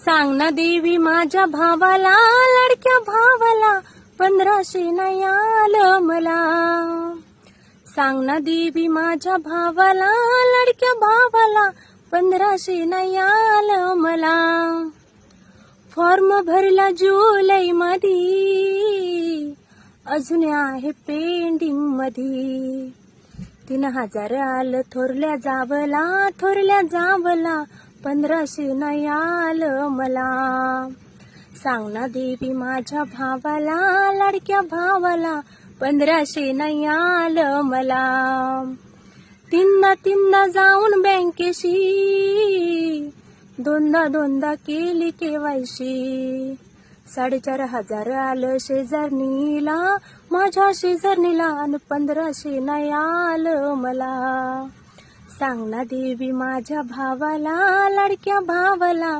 सांग ना देवी माझ्या भावाला, लाडक्या भावाला 1500 नाही आलं मला. सांग ना देवी माझ्या भावाला, लाडक्या भावाला 1500 नाही आलं मला. फॉर्म भरला जुलै मध्ये, अजून आहे पेंडिंग मध्ये. 3000 आलं थोरल्या जावला 1500 नाही आलं मला. सांग ना देवी माझ्या भावाला, लाडक्या भावाला 1500 नाही आलं मला. तीनदा जाऊन बँकेशी, दोनदा केली केवायसी. 4500 आलं शेजारणीला, माझ्या शेजारणीला, आणि 1500 नाही आलं मला. सांग ना देवी माझ्या भावाला, लाडक्या भावाला